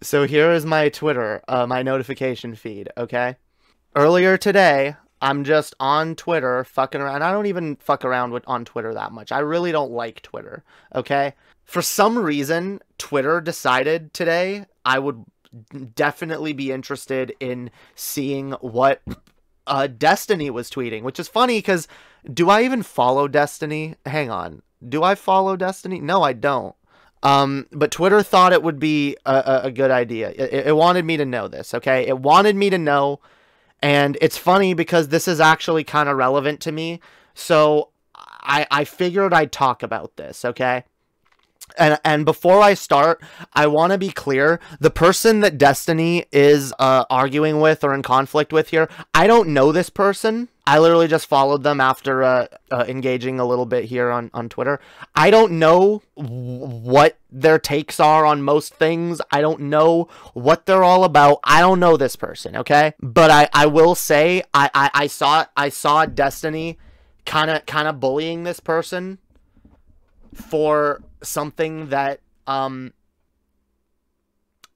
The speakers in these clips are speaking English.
So here is my Twitter, my notification feed, okay? Earlier today, I'm just on Twitter fucking around. I don't even fuck around with on Twitter that much. I really don't like Twitter, okay? For some reason, Twitter decided today I would definitely be interested in seeing what Destiny was tweeting, which is funny because do I even follow Destiny? Hang on. Do I follow Destiny? No, I don't. But Twitter thought it would be a good idea. It wanted me to know this, okay? It wanted me to know, and it's funny because this is actually kind of relevant to me. So I figured I'd talk about this, okay? And before I start, I want to be clear. The person that Destiny is arguing with or in conflict with here, I don't know this person. I literally just followed them after engaging a little bit here on Twitter. I don't know what their takes are on most things. I don't know what they're all about. I don't know this person, okay? But I will say I saw Destiny kind of bullying this person for something that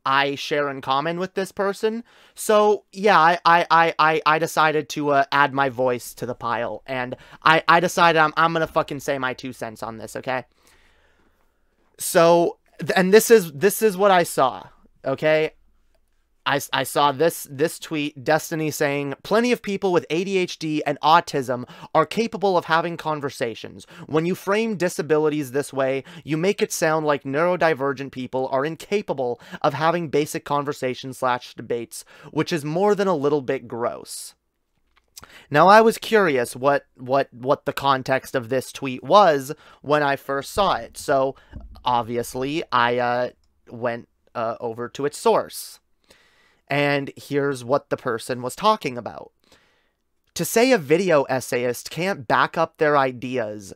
I share in common with this person. So yeah, I decided to add my voice to the pile, and I decided I'm gonna fucking say my 2 cents on this, okay? So and this is what I saw, okay? I saw this tweet, Destiny saying, plenty of people with ADHD and autism are capable of having conversations. When you frame disabilities this way, you make it sound like neurodivergent people are incapable of having basic conversations/debates, which is more than a little bit gross. Now, I was curious what the context of this tweet was when I first saw it. So, obviously, I went over to its source. And here's what the person was talking about. To say a video essayist can't back up their ideas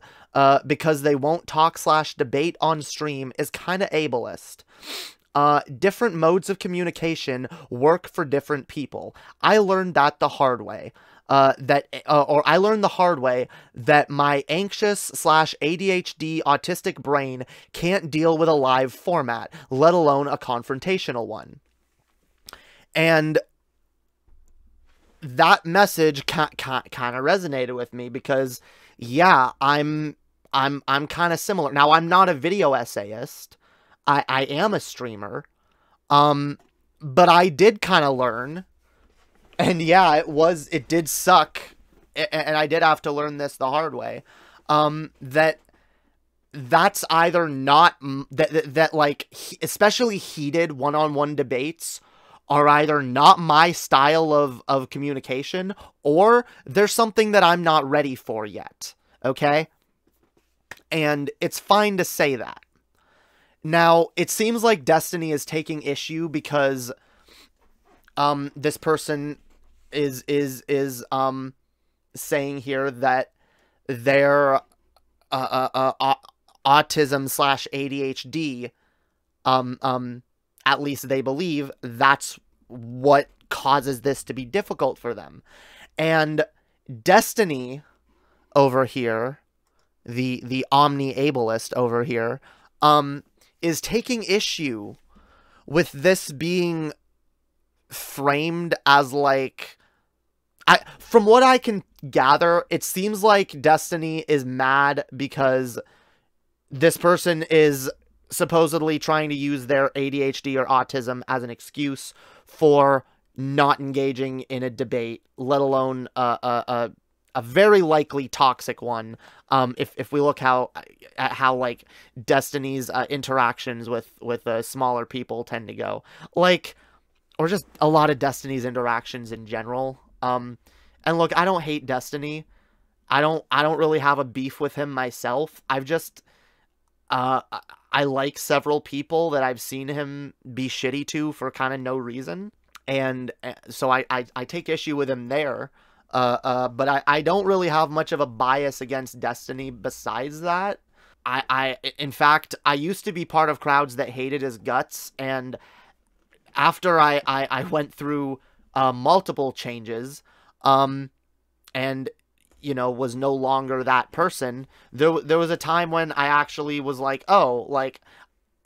because they won't talk/debate on stream is kind of ableist. Different modes of communication work for different people. I learned that the hard way. I learned the hard way that my anxious/ADHD autistic brain can't deal with a live format, let alone a confrontational one. And that message kind of resonated with me because, yeah, I'm kind of similar. Now, I'm not a video essayist. I am a streamer. But I did kind of learn, and yeah, it did suck, and I did have to learn this the hard way. That's either not that like especially heated one-on-one debates are either not my style of communication, or there's something that I'm not ready for yet, okay? And it's fine to say that. Now, it seems like Destiny is taking issue because this person is saying here that their autism/ADHD at least they believe that's what causes this to be difficult for them. And Destiny over here, the Omni Ableist over here, is taking issue with this being framed as like, from what I can gather, it seems like Destiny is mad because this person is supposedly trying to use their ADHD or autism as an excuse for not engaging in a debate, let alone a very likely toxic one. If we look at how like Destiny's interactions with smaller people tend to go, like, or just a lot of Destiny's interactions in general. And look, I don't hate Destiny. I don't really have a beef with him myself. I've just I like several people that I've seen him be shitty to for kind of no reason. And so I take issue with him there. But I don't really have much of a bias against Destiny besides that. In fact, I used to be part of crowds that hated his guts. And after I went through multiple changes, and you know, was no longer that person, there was a time when I actually was like, oh, like,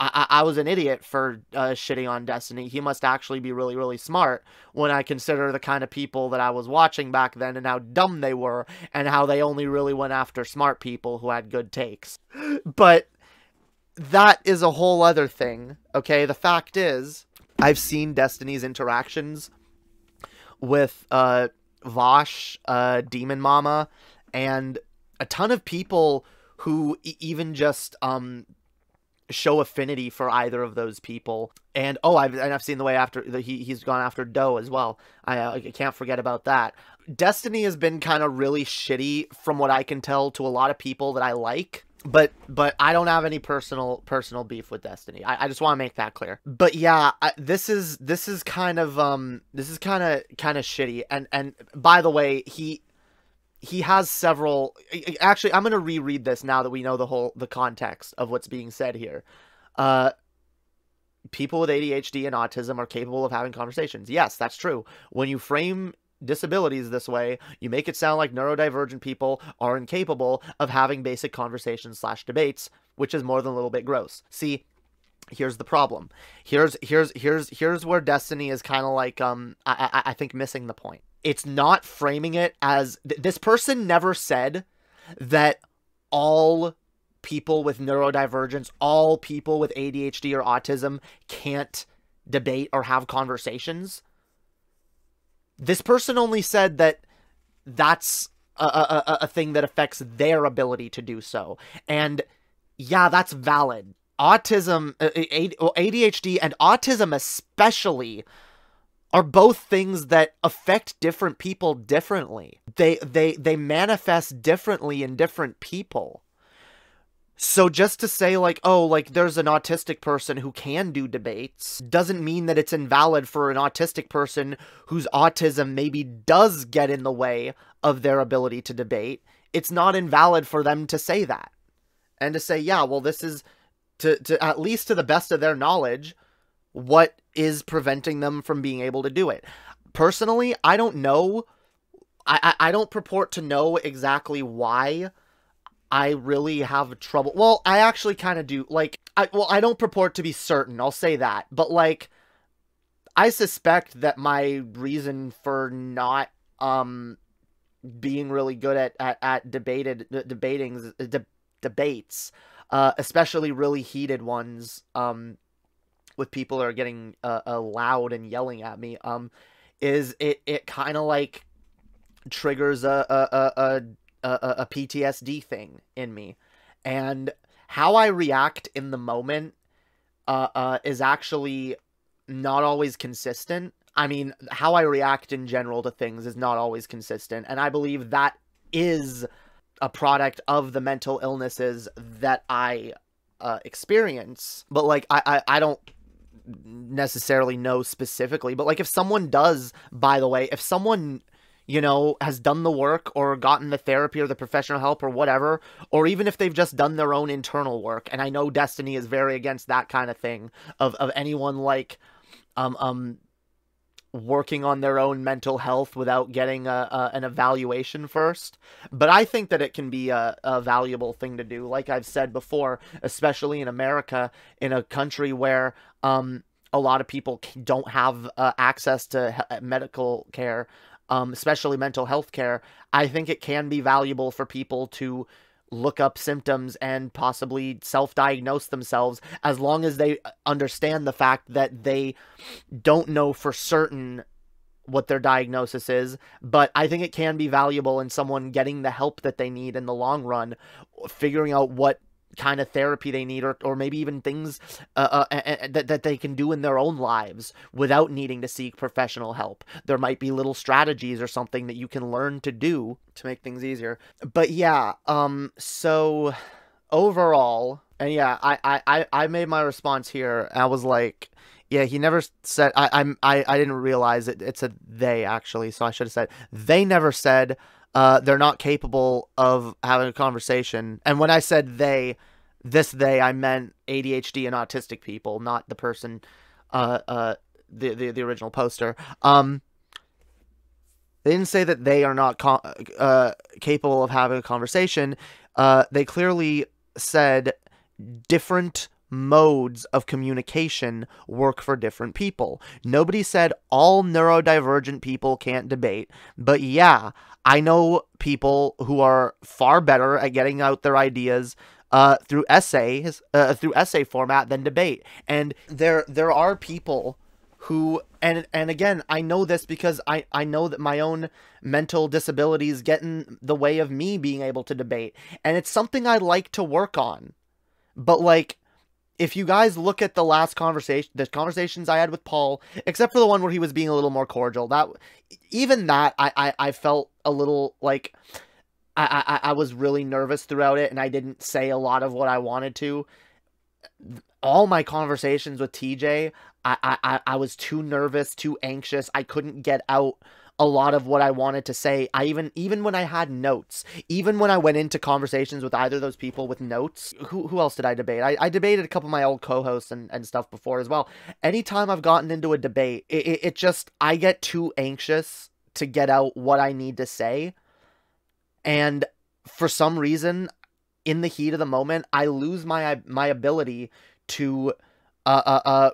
I was an idiot for shitting on Destiny. He must actually be really, really smart when I consider the kind of people that I was watching back then and how dumb they were and how they only really went after smart people who had good takes. But that is a whole other thing, okay? The fact is, I've seen Destiny's interactions with Vosh, Demon Mama, and a ton of people who even just show affinity for either of those people. And I've seen the way after he's gone after Doe as well. I can't forget about that. Destiny has been kind of really shitty from what I can tell to a lot of people that I like. But I don't have any personal beef with Destiny. I just want to make that clear. But yeah, this is kind of shitty. And by the way, he has several. Actually, I'm gonna reread this now that we know the context of what's being said here. People with ADHD and autism are capable of having conversations. Yes, that's true. When you frame disabilities this way, you make it sound like neurodivergent people are incapable of having basic conversations / debates, which is more than a little bit gross. See, here's the problem. Here's where Destiny is kind of like I think missing the point. It's not framing it as this person never said that all people with neurodivergence, all people with ADHD or autism can't debate or have conversations. This person only said that that's a thing that affects their ability to do so. And yeah, that's valid. Autism, ADHD and autism especially are both things that affect different people differently. They manifest differently in different people. So just to say like, oh, like there's an autistic person who can do debates doesn't mean that it's invalid for an autistic person whose autism maybe does get in the way of their ability to debate. It's not invalid for them to say that. And to say, yeah, well, this is, to at least to the best of their knowledge, what is preventing them from being able to do it. Personally, I don't know. I don't purport to know exactly why I really have trouble. Well, I actually kind of do. Like, I don't purport to be certain. I'll say that. But, like, I suspect that my reason for not being really good at debates, especially really heated ones, with people that are getting loud and yelling at me, is it kind of like triggers a PTSD thing in me, and how I react in the moment is actually not always consistent. I mean, how I react in general to things is not always consistent, and I believe that is a product of the mental illnesses that I experience. But like, I don't necessarily know specifically, but like if someone does, by the way, if someone, you know, has done the work or gotten the therapy or the professional help or whatever, or even if they've just done their own internal work, and I know Destiny is very against that kind of thing, of anyone like working on their own mental health without getting an evaluation first. But I think that it can be a valuable thing to do, like I've said before, especially in America, in a country where a lot of people don't have access to medical care, especially mental health care. I think it can be valuable for people to look up symptoms and possibly self-diagnose themselves, as long as they understand the fact that they don't know for certain what their diagnosis is. But I think it can be valuable in someone getting the help that they need in the long run, figuring out what kind of therapy they need, or maybe even things that they can do in their own lives without needing to seek professional help. There might be little strategies or something that you can learn to do to make things easier. But yeah, so overall, and yeah, I made my response here. I was like, yeah, he never said, I didn't realize it's a they, actually, so I should have said, they never said they're not capable of having a conversation. And when I said they, I meant ADHD and autistic people, not the person, the original poster. They didn't say that they are not capable of having a conversation. They clearly said different modes of communication work for different people. Nobody said all neurodivergent people can't debate, but yeah, I know people who are far better at getting out their ideas through essay format than debate. And there are people who, and again, I know this because I know that my own mental disabilities get in the way of me being able to debate, and it's something I like to work on. But like, if you guys look at the last conversation, the conversations I had with Paul, except for the one where he was being a little more cordial, I felt a little like I was really nervous throughout it, and I didn't say a lot of what I wanted to. All my conversations with TJ, I was too nervous, too anxious. I couldn't get out a lot of what I wanted to say. Even when I had notes, even when I went into conversations with either of those people with notes, who else did I debate? I debated a couple of my old co-hosts and stuff before as well. Anytime I've gotten into a debate, it just, I get too anxious to get out what I need to say. And for some reason, in the heat of the moment, I lose my ability to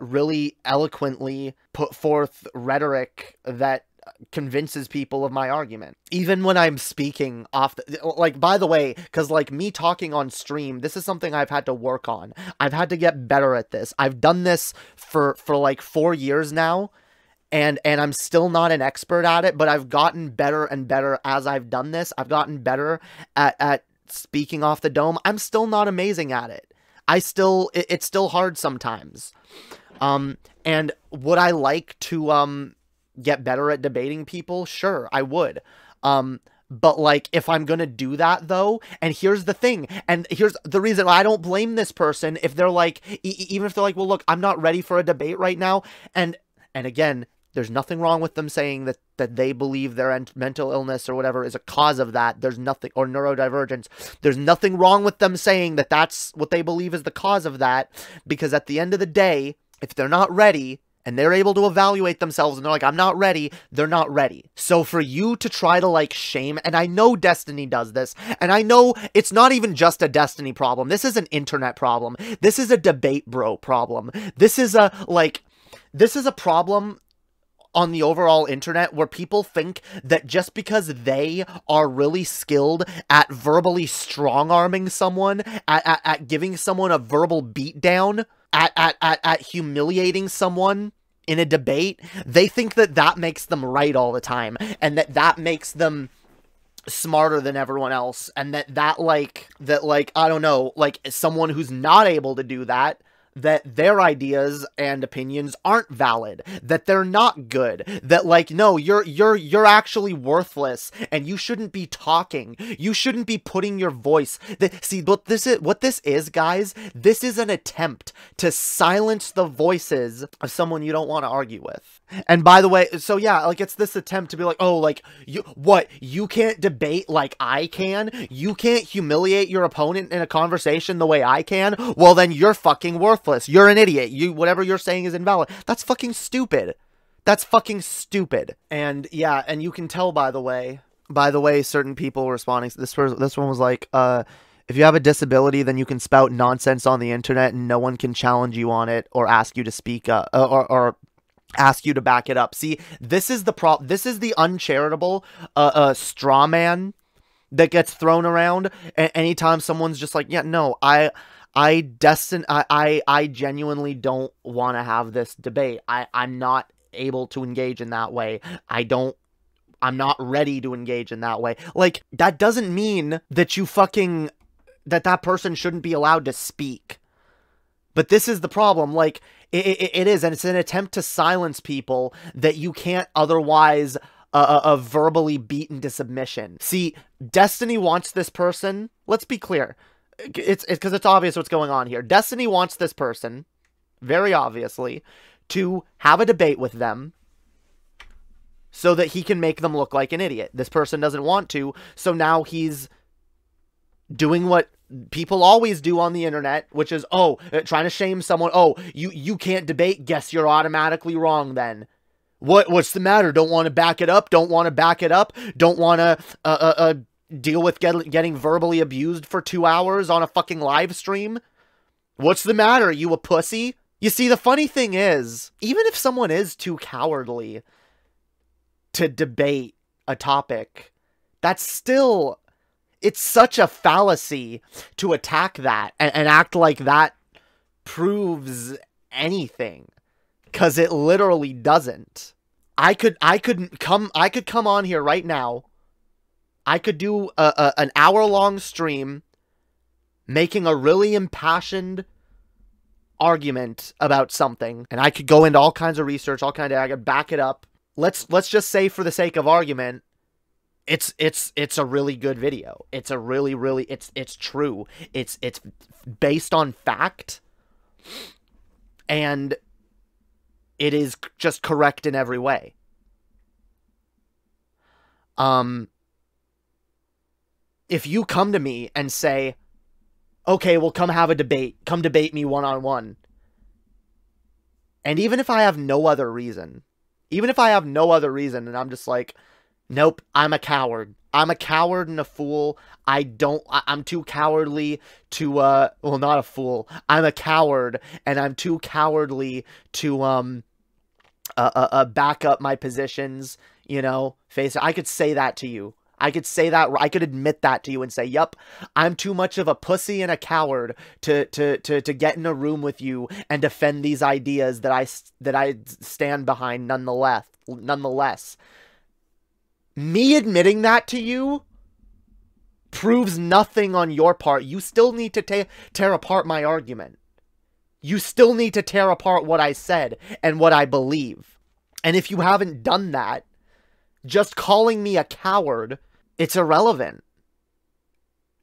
really eloquently put forth rhetoric that convinces people of my argument. Even when I'm speaking off like, by the way, because like me talking on stream, this is something I've had to work on. I've had to get better at this. I've done this for like 4 years now, and I'm still not an expert at it, but I've gotten better and better as I've done this. I've gotten better at speaking off the dome. I'm still not amazing at it. It's still hard sometimes. And would I like to get better at debating people? Sure, I would. But like, if I'm gonna do that though, and here's the thing, and here's the reason I don't blame this person if they're like, even if they're like, well, look, I'm not ready for a debate right now, and again, there's nothing wrong with them saying that they believe their mental illness or whatever is a cause of that. There's nothing, or neurodivergence. There's nothing wrong with them saying that that's what they believe is the cause of that, because at the end of the day, if they're not ready, and they're able to evaluate themselves, and they're like, I'm not ready, they're not ready. So for you to try to, like, shame, and I know Destiny does this, and I know it's not even just a Destiny problem. This is an internet problem. This is a debate bro problem. This is a problem on the overall internet where people think that just because they are really skilled at verbally strong-arming someone, at giving someone a verbal beatdown, at humiliating someone in a debate, they think that that makes them right all the time, and that makes them smarter than everyone else, and that I don't know, like, someone who's not able to do that, that their ideas and opinions aren't valid, that they're not good, that, like, no, you're actually worthless, and you shouldn't be talking, you shouldn't be putting your voice. See, what this is, guys, this is an attempt to silence the voices of someone you don't want to argue with. And by the way, so yeah, like, it's this attempt to be like, oh, like, you can't debate like I can? You can't humiliate your opponent in a conversation the way I can? Well, then you're fucking worthless. You're an idiot. Whatever you're saying is invalid. That's fucking stupid. That's fucking stupid. And yeah, and you can tell, by the way, certain people were responding. This one was like, if you have a disability, then you can spout nonsense on the internet and no one can challenge you on it or ask you to speak up, or ask you to back it up. See, this is the this is the uncharitable straw man that gets thrown around anytime someone's just like, yeah, no, I genuinely don't want to have this debate. I'm not able to engage in that way. I'm not ready to engage in that way. Like, that doesn't mean that that person shouldn't be allowed to speak. But this is the problem. Like, it is, and it's an attempt to silence people that you can't otherwise verbally beat into submission. See, Destiny wants this person. Let's be clear. It's because it's obvious what's going on here. Destiny wants this person, very obviously, to have a debate with them so that he can make them look like an idiot. This person doesn't want to, so now he's doing what people always do on the internet, which is, trying to shame someone. Oh, you can't debate. Guess you're automatically wrong then. What's the matter? Don't want to back it up? Don't want to back it up? Don't want to deal with getting verbally abused for 2 hours on a fucking live stream? What's the matter? You a pussy? You see, the funny thing is, even if someone is too cowardly to debate a topic, that's still, it's such a fallacy to attack that and act like that proves anything, because it literally doesn't. I could come on here right now. I could do an hour-long stream making a really impassioned argument about something, and I could go into all kinds of research, I could back it up. Let's just say, for the sake of argument, it's a really good video. It's a really it's true. It's based on fact, and it is just correct in every way. If you come to me and say, okay, well, come have a debate. Come debate me one-on-one. And even if I have no other reason, and I'm just like, nope, I'm a coward. I'm a coward and a fool. I'm too cowardly to, well, not a fool. I'm a coward, and I'm too cowardly to, back up my positions, you know, face it. I could say that to you. I could say that, I could admit that to you and say, yup, I'm too much of a pussy and a coward to get in a room with you and defend these ideas that I stand behind nonetheless. Me admitting that to you proves nothing on your part. You still need to tear apart my argument. You still need to tear apart what I said and what I believe. And if you haven't done that, just calling me a coward, it's irrelevant.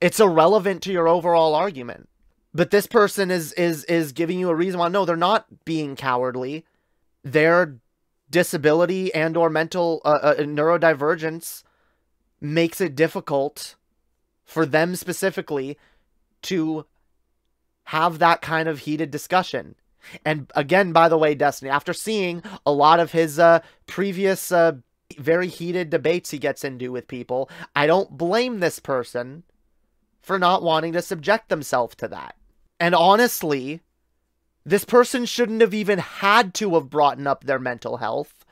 It's irrelevant to your overall argument. But this person is giving you a reason why. No, they're not being cowardly. Their disability and or mental neurodivergence makes it difficult for them specifically to have that kind of heated discussion. And again, by the way, Destiny, after seeing a lot of his previous very heated debates he gets into with people, I don't blame this person for not wanting to subject themselves to that. And honestly, this person shouldn't have even had to have brought up their mental health.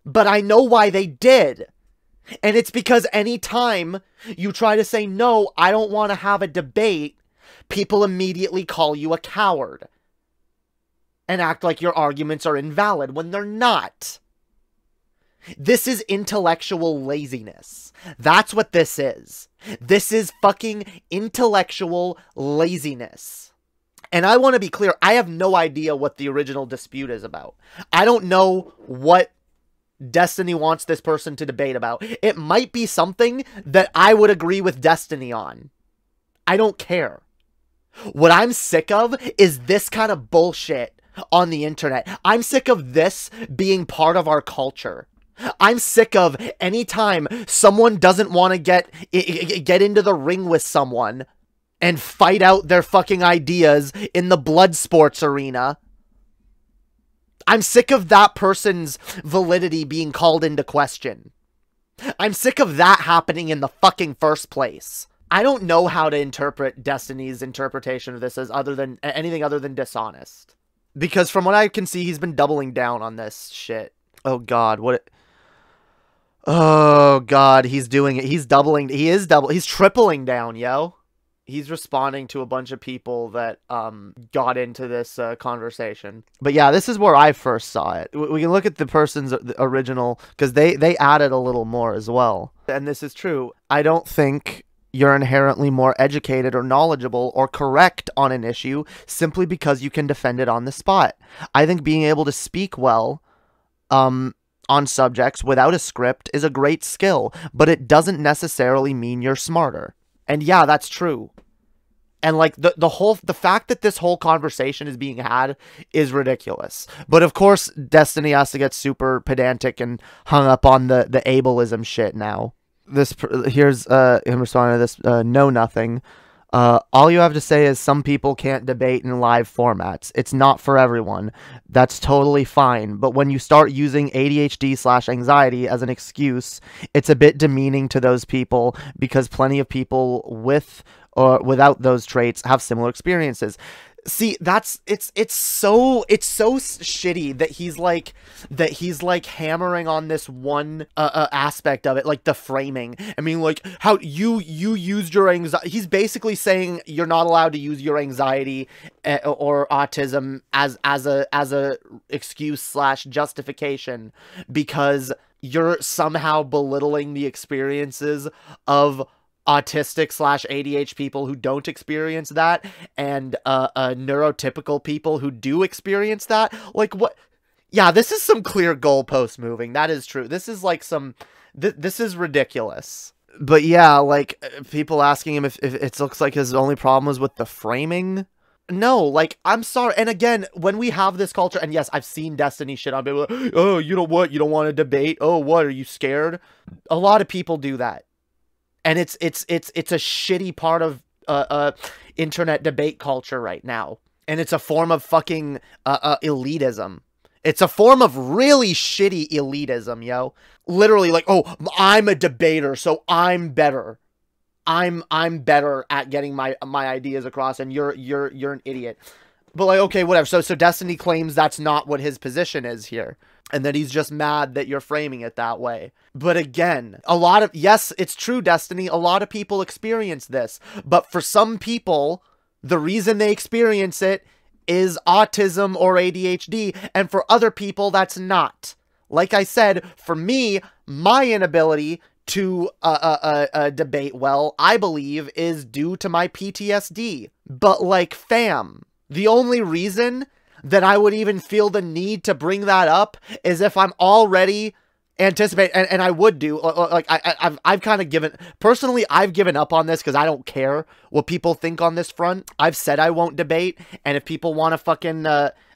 But I know why they did. And it's because anytime you try to say, no, I don't want to have a debate, people immediately call you a coward and act like your arguments are invalid when they're not. This is intellectual laziness. That's what this is. This is fucking intellectual laziness. And I want to be clear, I have no idea what the original dispute is about. I don't know what Destiny wants this person to debate about. It might be something that I would agree with Destiny on. I don't care. What I'm sick of is this kind of bullshit on the internet. I'm sick of this being part of our culture. I'm sick of any time someone doesn't want to get into the ring with someone and fight out their fucking ideas in the blood sports arena. I'm sick of that person's validity being called into question. I'm sick of that happening in the fucking first place. I don't know how to interpret Destiny's interpretation of this as anything other than dishonest. Because from what I can see, he's been doubling down on this shit. Oh god, oh god, he's doing it. He's tripling down, yo. He's responding to a bunch of people that got into this conversation. But yeah, this is where I first saw it. We can look at the person's original, because they added a little more as well. And this is true. I don't think you're inherently more educated or knowledgeable or correct on an issue simply because you can defend it on the spot. I think being able to speak well on subjects without a script is a great skill, but it doesn't necessarily mean you're smarter. And yeah, that's true. And like the fact that this whole conversation is being had is ridiculous. But of course, Destiny has to get super pedantic and hung up on the ableism shit now. Here's him responding to this, know nothing. All you have to say is some people can't debate in live formats. It's not for everyone. That's totally fine. But when you start using ADHD/anxiety as an excuse, it's a bit demeaning to those people because plenty of people with or without those traits have similar experiences. See, it's so shitty that he's like hammering on this one aspect of it, like the framing. I mean, like how you used your anxiety. He's basically saying you're not allowed to use your anxiety or autism as a excuse/justification because you're somehow belittling the experiences of autistic/ADHD people who don't experience that, and neurotypical people who do experience that. Like, what? Yeah, this is some clear goalpost moving. That is true. This is like some... this is ridiculous. But yeah, like, people asking him if it looks like his only problem was with the framing. No, like, I'm sorry. And again, when we have this culture, and yes, I've seen Destiny shit on people. Oh, you know what? You don't want to debate? Oh, what? Are you scared? A lot of people do that. And it's a shitty part of internet debate culture right now. And it's a form of fucking elitism. It's a form of really shitty elitism, yo. Literally like, oh, I'm a debater, so I'm better. I'm better at getting my ideas across, and you're an idiot. But like, okay, whatever. So Destiny claims that's not what his position is here. And that he's just mad that you're framing it that way. But again, yes, it's true, Destiny, a lot of people experience this. But for some people, the reason they experience it is autism or ADHD. And for other people, that's not. Like I said, for me, my inability to debate well, I believe, is due to my PTSD. But like, fam, the only reason that I would even feel the need to bring that up is if I'm already anticipate, and I would do, like, I've kind of given, personally, I've given up on this because I don't care what people think on this front. I've said I won't debate, and if people want to fucking,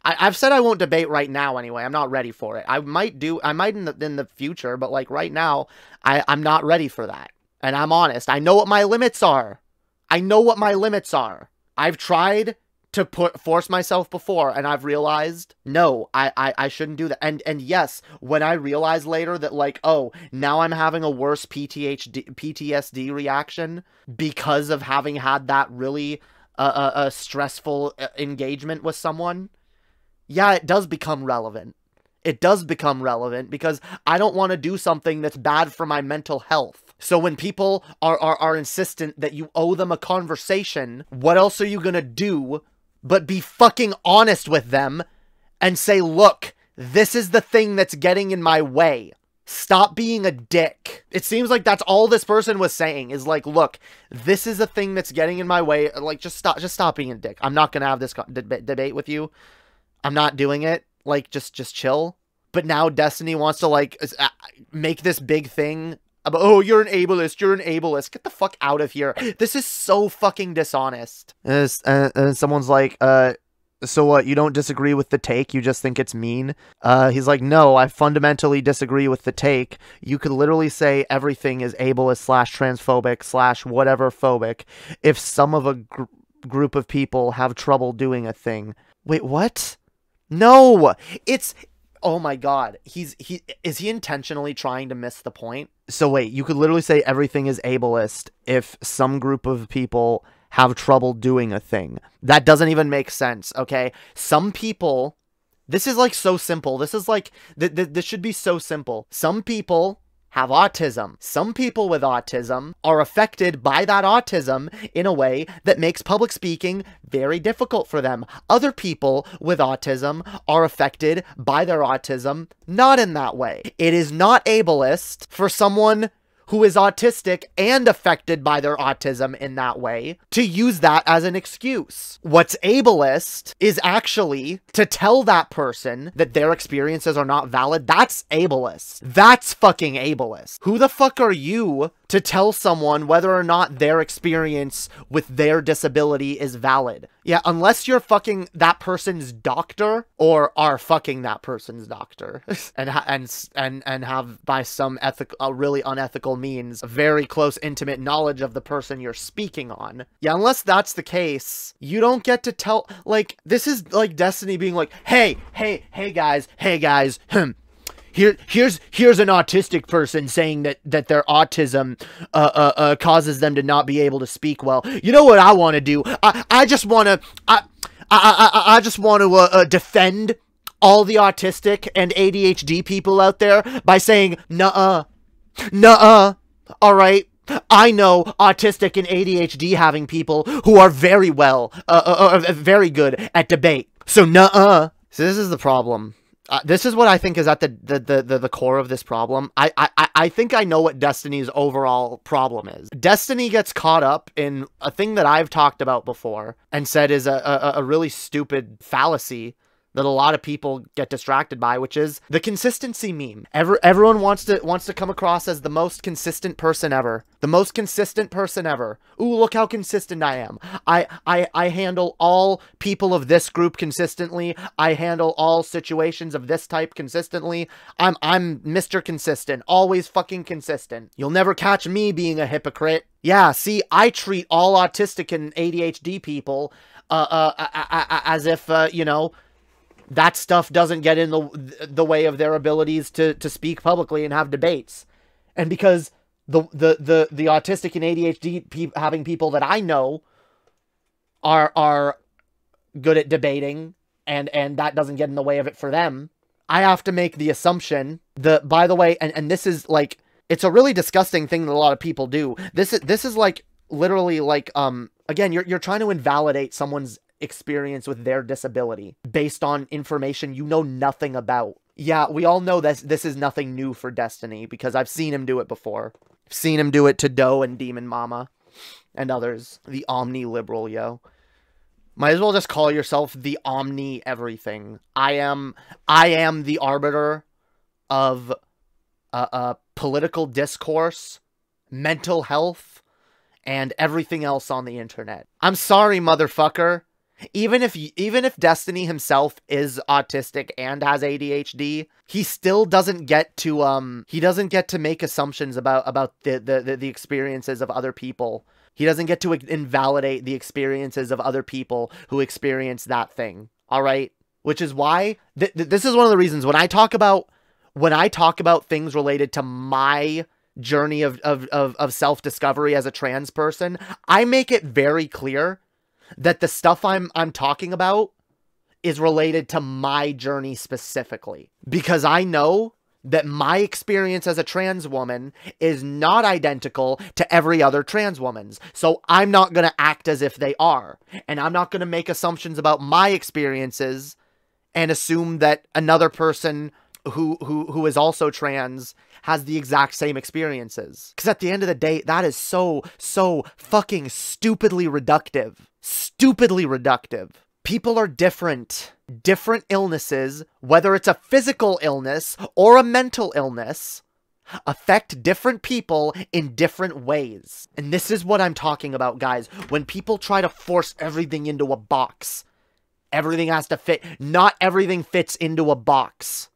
I've said I won't debate right now anyway. I'm not ready for it. I might in the future, but like right now, I'm not ready for that. And I'm honest. I know what my limits are. I've tried to force myself before, and I've realized, no, I shouldn't do that. And yes, when I realize later that, like, oh, now I'm having a worse PTSD reaction because of having had that really stressful engagement with someone, yeah, it does become relevant. It does become relevant because I don't want to do something that's bad for my mental health. So when people are insistent that you owe them a conversation, what else are you gonna do but be fucking honest with them and say, look, this is the thing that's getting in my way. Stop being a dick. It seems like that's all this person was saying is like, look, this is the thing that's getting in my way. Like, just stop being a dick. I'm not going to have this debate with you. I'm not doing it. Like, just chill. But now Destiny wants to, like, make this big thing about, oh, you're an ableist, get the fuck out of here. This is so fucking dishonest. And someone's like, so what, you don't disagree with the take, you just think it's mean? He's like, no, I fundamentally disagree with the take. You could literally say everything is ableist/transphobic/whatever phobic if some of a group of people have trouble doing a thing. Wait, what? No, it's... Oh my god, is he intentionally trying to miss the point? So wait, you could literally say everything is ableist if some group of people have trouble doing a thing. That doesn't even make sense, okay? Some people, this is like so simple. This is like, this should be so simple. Some people have autism. Some people with autism are affected by that autism in a way that makes public speaking very difficult for them. Other people with autism are affected by their autism not in that way. It is not ableist for someone who is autistic and affected by their autism in that way to use that as an excuse. What's ableist is actually to tell that person that their experiences are not valid. That's ableist. That's fucking ableist. Who the fuck are you to tell someone whether or not their experience with their disability is valid? Yeah, unless you're fucking that person's doctor or are fucking that person's doctor and have by some really unethical means a very close, intimate knowledge of the person you're speaking on. Yeah, unless that's the case, you don't get to tell, like, this is like Destiny being like, hey guys, here's an autistic person saying that their autism causes them to not be able to speak well. You know what I want to do? I just want to defend all the autistic and ADHD people out there by saying, nuh-uh, all right? I know autistic and ADHD having people who are very very good at debate. So nuh-uh. So this is the problem. This is what I think is at the core of this problem. I think I know what Destiny's overall problem is. Destiny gets caught up in a thing that I've talked about before and said is a really stupid fallacy that a lot of people get distracted by, which is the consistency meme. Everyone wants to come across as the most consistent person ever. The most consistent person ever. Ooh, look how consistent I am. I handle all people of this group consistently. I handle all situations of this type consistently. I'm Mr. Consistent. Always fucking consistent. You'll never catch me being a hypocrite. Yeah, see, I treat all autistic and ADHD people as if, you know, that stuff doesn't get in the way of their abilities to speak publicly and have debates. And because the autistic and ADHD having people that I know are good at debating and that doesn't get in the way of it for them, I have to make the assumption that, by the way, and this is like, it's a really disgusting thing that a lot of people do. This is like literally like, again, you're trying to invalidate someone's experience with their disability based on information you know nothing about. Yeah, we all know this is nothing new for Destiny because I've seen him do it before. I've seen him do it to Doe and Demon Mama and others. The Omni liberal, yo. Might as well just call yourself the Omni everything. I am the arbiter of political discourse, mental health, and everything else on the internet. I'm sorry, motherfucker. Even if Destiny himself is autistic and has ADHD, he still doesn't get to make assumptions about the experiences of other people. He doesn't get to invalidate the experiences of other people who experience that thing. All right? Which is why this is one of the reasons when I talk about things related to my journey of self-discovery as a trans person, I make it very clear that the stuff I'm talking about is related to my journey specifically. Because I know that my experience as a trans woman is not identical to every other trans woman's. So I'm not going to act as if they are. And I'm not going to make assumptions about my experiences and assume that another person who is also trans has the exact same experiences. Because at the end of the day, that is so fucking stupidly reductive. Stupidly reductive. People are different. Different illnesses, whether it's a physical illness or a mental illness, affect different people in different ways. And this is what I'm talking about, guys. When people try to force everything into a box, everything has to fit. Not everything fits into a box.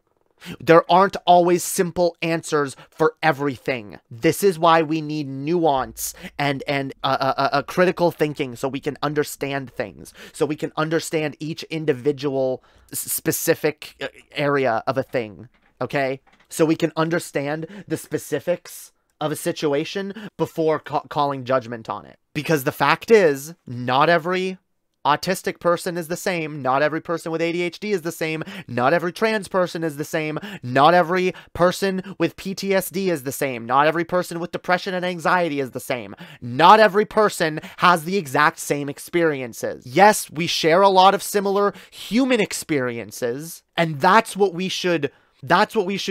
There aren't always simple answers for everything. This is why we need nuance and a critical thinking so we can understand things. So we can understand each individual specific area of a thing. Okay? So we can understand the specifics of a situation before calling judgment on it. Because the fact is, not every autistic person is the same. Not every person with ADHD is the same. Not every trans person is the same. Not every person with PTSD is the same. Not every person with depression and anxiety is the same. Not every person has the exact same experiences. Yes, we share a lot of similar human experiences, and that's what we should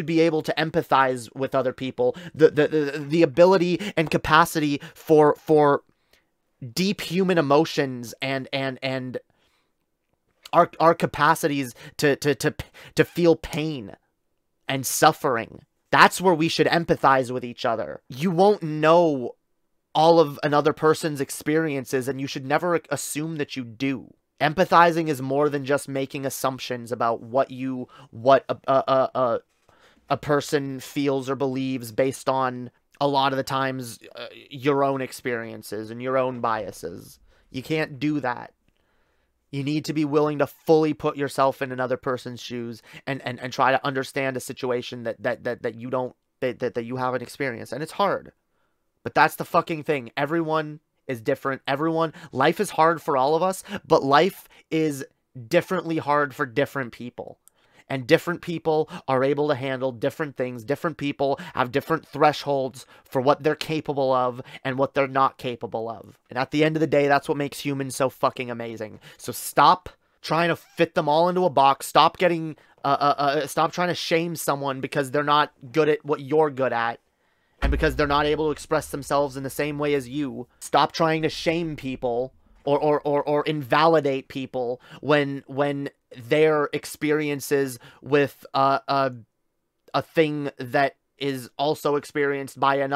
be able to empathize with other people. The ability and capacity for deep human emotions and our capacities to feel pain and suffering. That's where we should empathize with each other. You won't know all of another person's experiences, and you should never assume that you do. Empathizing is more than just making assumptions about what a person feels or believes based on a lot of the times your own experiences and your own biases. You can't do that. You need to be willing to fully put yourself in another person's shoes and try to understand a situation that you don't that you haven't experienced. And it's hard. But that's the fucking thing. Everyone is different. Life is hard for all of us, but life is differently hard for different people. And different people are able to handle different things. Different people have different thresholds for what they're capable of and what they're not capable of. And at the end of the day, that's what makes humans so fucking amazing. So stop trying to fit them all into a box. Stop getting, stop trying to shame someone because they're not good at what you're good at. And because they're not able to express themselves in the same way as you. Stop trying to shame people or invalidate people when their experiences with a thing that is also experienced by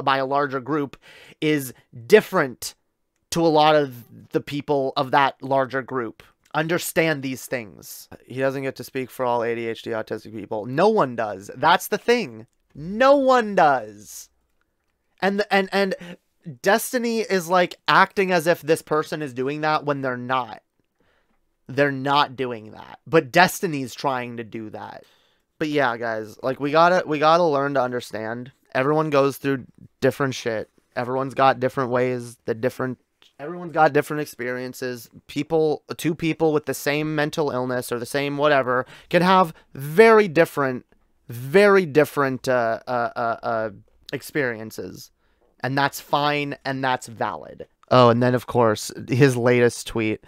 by a larger group is different to a lot of the people of that larger group. Understand these things. He doesn't get to speak for all ADHD autistic people. No one does. That's the thing. No one does. And Destiny is like acting as if this person is doing that when they're not. They're not doing that. But Destiny's trying to do that. But yeah, guys, like we gotta learn to understand. Everyone goes through different shit. Everyone's got different ways, everyone's got different experiences. Two people with the same mental illness or the same whatever can have very different experiences. And that's fine and that's valid. Oh, and then of course, his latest tweet.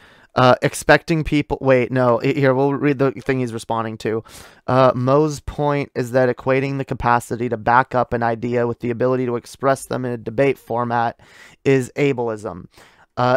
Expecting people... Wait, no. Here, we'll read the thing he's responding to. Mo's point is that equating the capacity to back up an idea with the ability to express them in a debate format is ableism.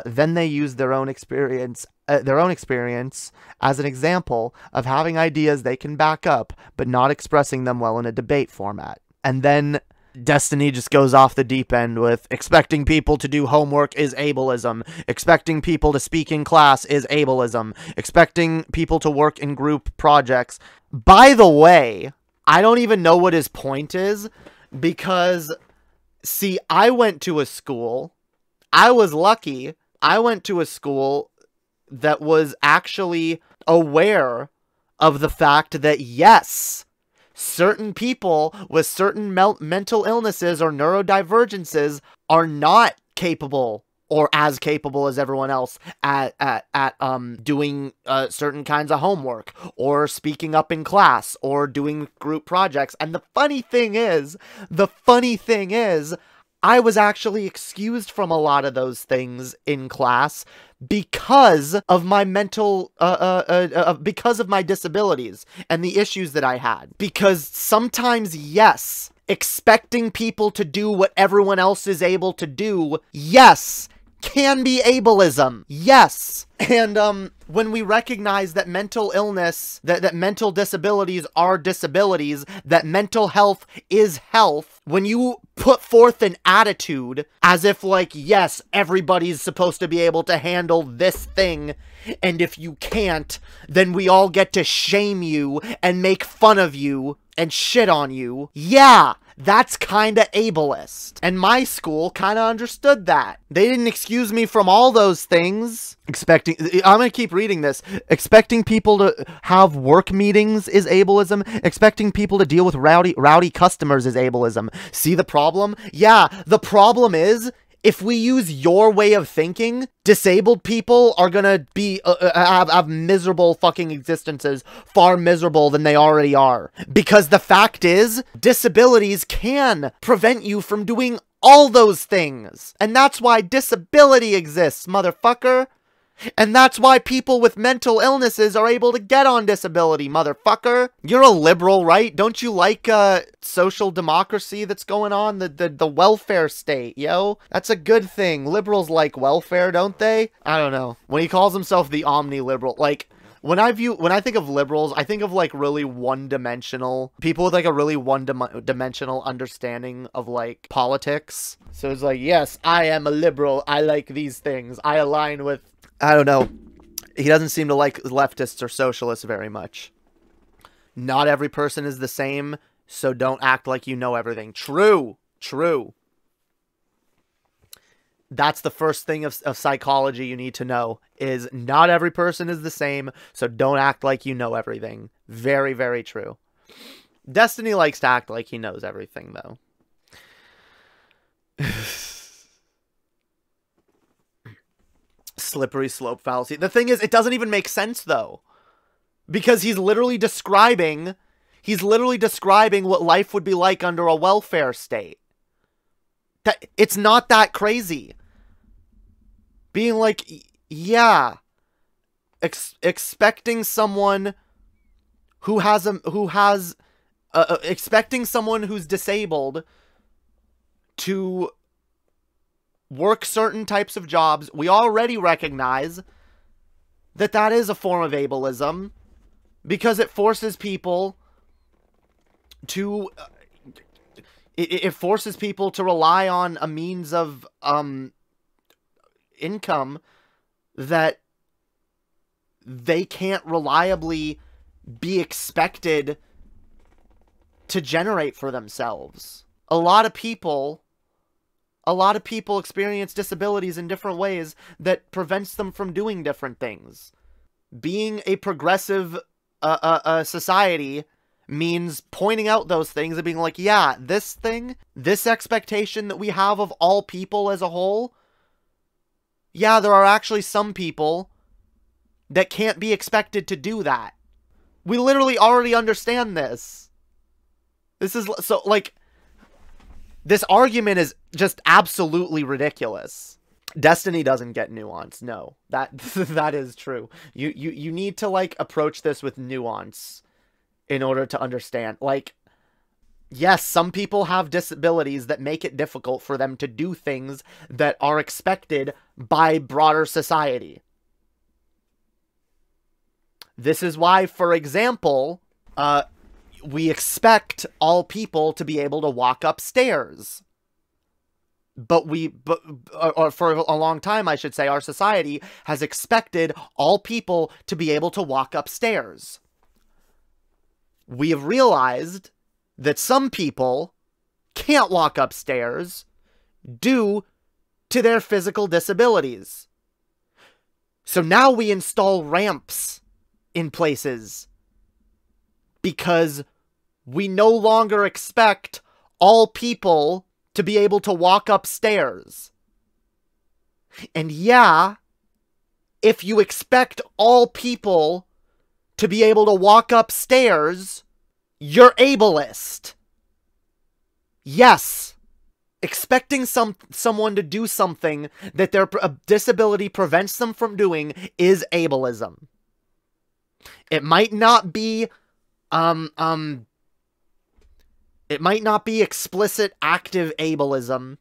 Then they use their own experience as an example of having ideas they can back up, but not expressing them well in a debate format. And then Destiny just goes off the deep end with expecting people to do homework is ableism. Expecting people to speak in class is ableism. Expecting people to work in group projects. By the way, I don't even know what his point is because, see, I went to a school. I was lucky. I went to a school that was actually aware of the fact that, yes, certain people with certain mental illnesses or neurodivergences are not capable or as capable as everyone else at doing certain kinds of homework or speaking up in class or doing group projects. And the funny thing is, I was actually excused from a lot of those things in class because of my because of my disabilities and the issues that I had. Because sometimes, yes, expecting people to do what everyone else is able to do, yes, can be ableism. Yes. And when we recognize that mental illness, that mental disabilities are disabilities, that mental health is health, when you put forth an attitude as if like, yes, everybody's supposed to be able to handle this thing, and if you can't, then we all get to shame you and make fun of you and shit on you. Yeah, that's kinda ableist. And my school kinda understood that. They didn't excuse me from all those things. I'm gonna keep reading this. Expecting people to have work meetings is ableism. Expecting people to deal with rowdy customers is ableism. See the problem? Yeah, the problem is, if we use your way of thinking, disabled people are gonna be have miserable fucking existences, far miserable than they already are. Because the fact is, disabilities can prevent you from doing all those things. And that's why disability exists, motherfucker. And that's why people with mental illnesses are able to get on disability, motherfucker. You're a liberal, right? Don't you like social democracy that's going on? The welfare state, yo? That's a good thing. Liberals like welfare, don't they? I don't know. When he calls himself the Omni liberal, like, when I think of liberals, I think of like really one-dimensional people with like a really one-dimensional understanding of like politics. So it's like, yes, I am a liberal. I like these things. I align with, I don't know. He doesn't seem to like leftists or socialists very much. Not every person is the same, so don't act like you know everything. True. True. That's the first thing of psychology you need to know, is not every person is the same, so don't act like you know everything. Very, very true. Destiny likes to act like he knows everything, though. Slippery slope fallacy. The thing is, it doesn't even make sense, though. Because he's literally describing what life would be like under a welfare state. It's not that crazy. Being like, yeah, expecting someone expecting someone who's disabled to work certain types of jobs. We already recognize that that is a form of ableism, because it forces people to it forces people to rely on a means of income that they can't reliably be expected to generate for themselves. A lot of people experience disabilities in different ways that prevents them from doing different things. Being a progressive society means pointing out those things and being like, yeah, this expectation that we have of all people as a whole, yeah, there are actually some people that can't be expected to do that. We literally already understand this. This is, so, like, this argument is just absolutely ridiculous. Destiny doesn't get nuance. No, that is true. You need to, like, approach this with nuance in order to understand. Like, yes, some people have disabilities that make it difficult for them to do things that are expected by broader society. This is why, for example, we expect all people to be able to walk upstairs. Or for a long time, I should say, our society has expected all people to be able to walk upstairs. We have realized that some people can't walk upstairs due to their physical disabilities. So now we install ramps in places because we no longer expect all people to be able to walk upstairs. And yeah, if you expect all people to be able to walk upstairs, you're ableist. Yes, expecting someone to do something that their disability prevents them from doing is ableism. It might not be explicit active ableism.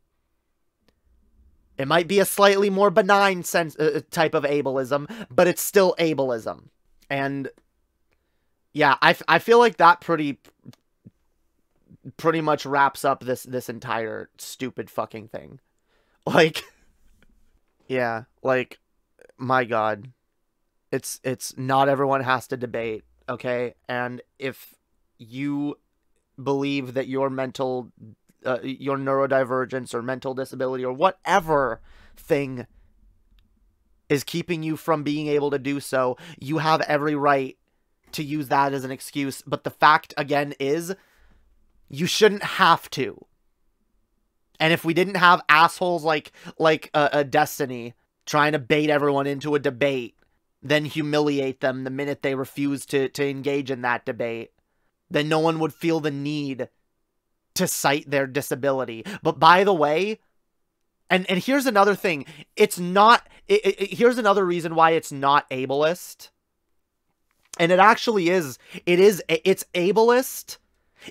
It might be a slightly more benign type of ableism, but it's still ableism. And yeah, I feel like that pretty much wraps up this entire stupid fucking thing. Like, yeah, like, my God. It's not everyone has to debate, okay? And if you believe that your your neurodivergence or mental disability or whatever thing is keeping you from being able to do so, you have every right to use that as an excuse. But the fact, again, is you shouldn't have to. And if we didn't have assholes like a Destiny trying to bait everyone into a debate, then humiliate them the minute they refuse to engage in that debate, then no one would feel the need to cite their disability. But by the way, and here's another thing, it's not, here's another reason why it's not ableist. And it actually is, it's ableist.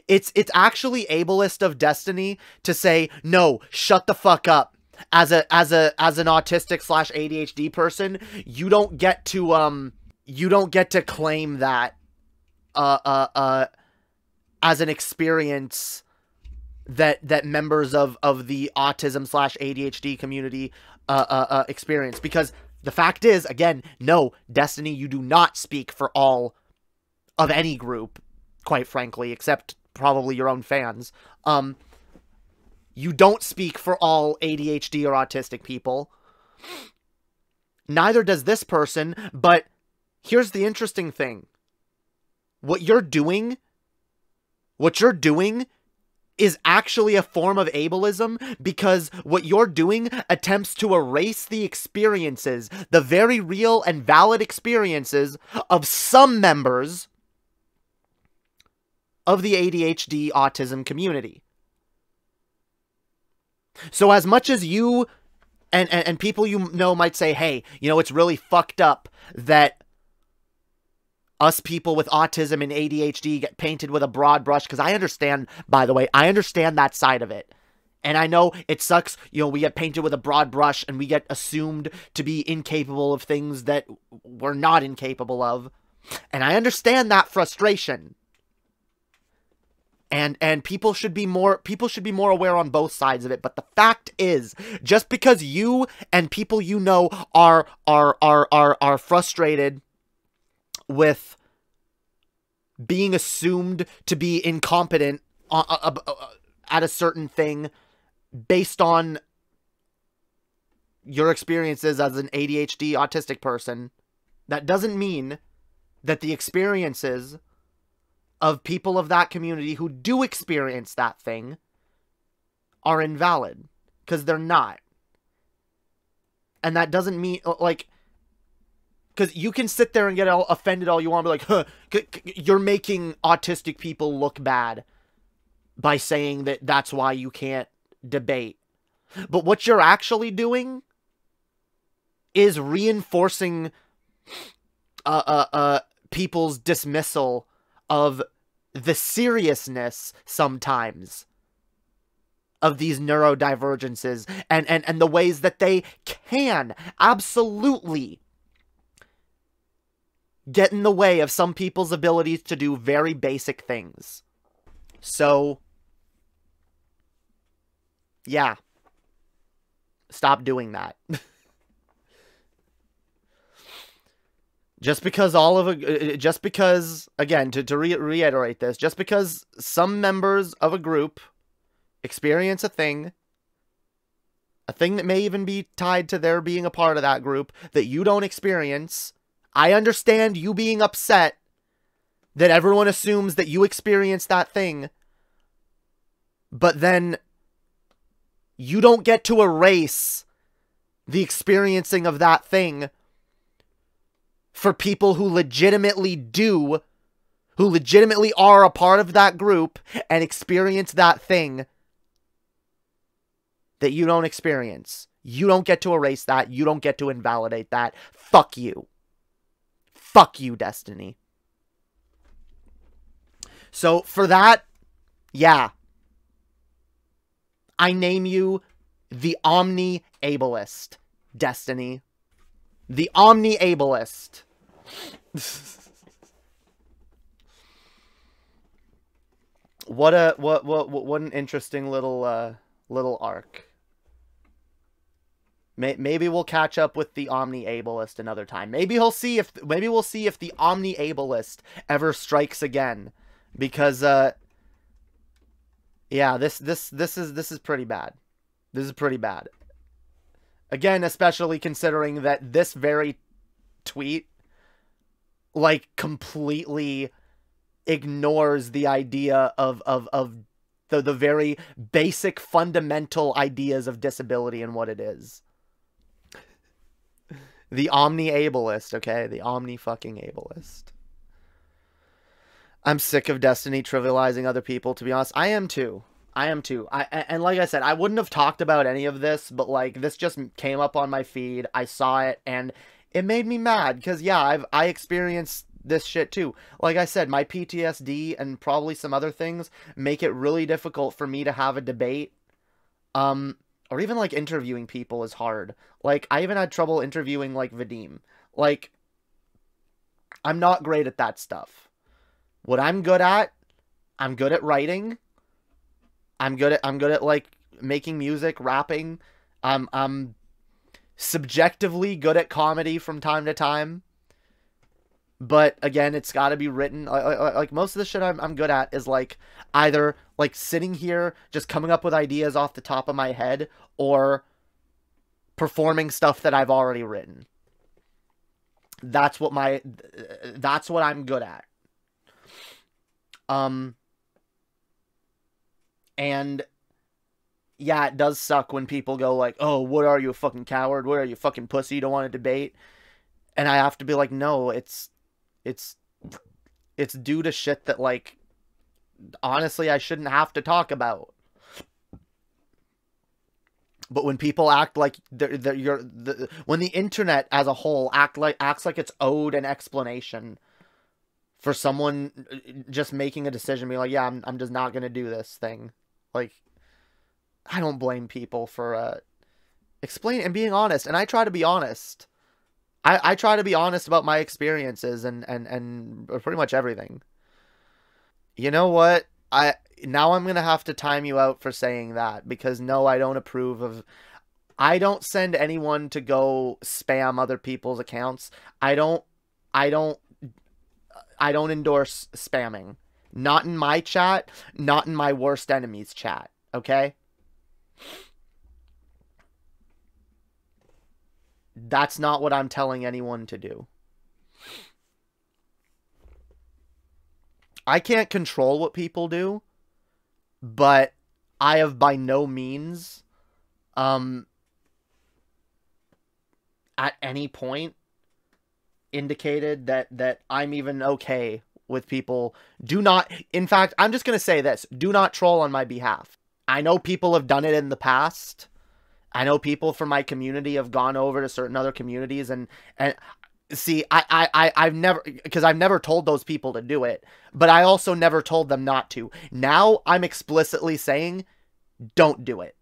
It's actually ableist of Destiny to say, no, shut the fuck up. As an autistic / ADHD person, you don't get to claim that as an experience that members of the autism / ADHD community experience. Because the fact is, again, no, Destiny, you do not speak for all of any group, quite frankly, except probably your own fans. You don't speak for all ADHD or autistic people. Neither does this person, but here's the interesting thing. What you're doing is actually a form of ableism, because what you're doing attempts to erase the experiences, the very real and valid experiences of some members of the ADHD autism community. So as much as you and people you know might say, hey, you know, it's really fucked up that us people with autism and ADHD get painted with a broad brush, because I understand, by the way, I understand that side of it. And I know it sucks, you know, we get painted with a broad brush and we get assumed to be incapable of things that we're not incapable of. And I understand that frustration. And people should be more aware on both sides of it. But the fact is, just because you and people you know are frustrated with being assumed to be incompetent at a certain thing based on your experiences as an ADHD autistic person, that doesn't mean that the experiences of people of that community who do experience that thing are invalid, because they're not. And that doesn't mean, like, because you can sit there and get all offended all you want, be like, huh, you're making autistic people look bad by saying that that's why you can't debate. But what you're actually doing is reinforcing people's dismissal of the seriousness sometimes of these neurodivergences and the ways that they can absolutely get in the way of some people's abilities to do very basic things. So, yeah. Stop doing that. Just because again, to reiterate this, just because some members of a group experience a thing that may even be tied to their being a part of that group that you don't experience, I understand you being upset that everyone assumes that you experience that thing, but then you don't get to erase the experiencing of that thing for people who legitimately do, who legitimately are a part of that group and experience that thing that you don't experience. You don't get to erase that. You don't get to invalidate that. Fuck you. Fuck you, Destiny. So for that, yeah. I name you the Omni Ableist, Destiny. The Omni Ableist. What an interesting little arc. Maybe we'll catch up with the Omni Ableist another time. Maybe we'll see if the Omni Ableist ever strikes again, because yeah, this is pretty bad. This is pretty bad. Again, especially considering that this very tweet, like, completely ignores the idea of the very basic fundamental ideas of disability and what it is. The Omni Ableist, okay? The Omni fucking Ableist. I'm sick of Destiny trivializing other people, to be honest. I am too. And like I said, I wouldn't have talked about any of this, but, like, this just came up on my feed. I saw it, and it made me mad, because, yeah, I experienced this shit too. Like I said, my PTSD and probably some other things make it really difficult for me to have a debate. Or even, like, interviewing people is hard. Like, I even had trouble interviewing, like, Vadim. Like, I'm not great at that stuff. What I'm good at writing. I'm good at like making music, rapping. I'm subjectively good at comedy from time to time. But again, it's got to be written. Like most of the shit I'm good at is like either like sitting here just coming up with ideas off the top of my head or performing stuff that I've already written. That's what I'm good at. And yeah, it does suck when people go like, "Oh, what are you, a fucking coward? What are you, fucking pussy? You don't want to debate?" And I have to be like, "No, it's it's due to shit that like honestly I shouldn't have to talk about." But when people act like when the internet as a whole acts like it's owed an explanation for someone just making a decision, being like, "Yeah, I'm just not gonna do this thing," like I don't blame people for explaining and being honest, and I try to be honest. I try to be honest about my experiences and pretty much everything. You know what? Now I'm gonna have to time you out for saying that because no, I don't approve of. I don't send anyone to go spam other people's accounts. I don't. I don't. I don't endorse spamming. Not in my chat. Not in my worst enemy's chat. Okay. That's not what I'm telling anyone to do. I can't control what people do, but I have by no means, um, at any point indicated that I'm even okay with people. Do not, in fact, I'm just going to say this. Do not troll on my behalf. I know people have done it in the past. I know people from my community have gone over to certain other communities and see, I've never, because I've never told those people to do it, but I also never told them not to. Now I'm explicitly saying, don't do it.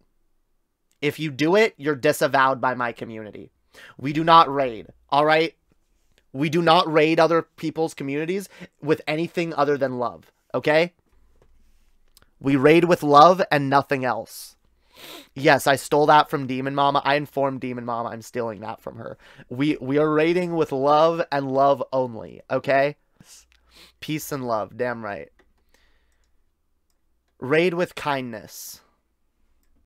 If you do it, you're disavowed by my community. We do not raid, all right? We do not raid other people's communities with anything other than love, okay? We raid with love and nothing else. Yes, I stole that from Demon Mama. I informed Demon Mama I'm stealing that from her. We are raiding with love and love only, okay? Peace and love, damn right. Raid with kindness.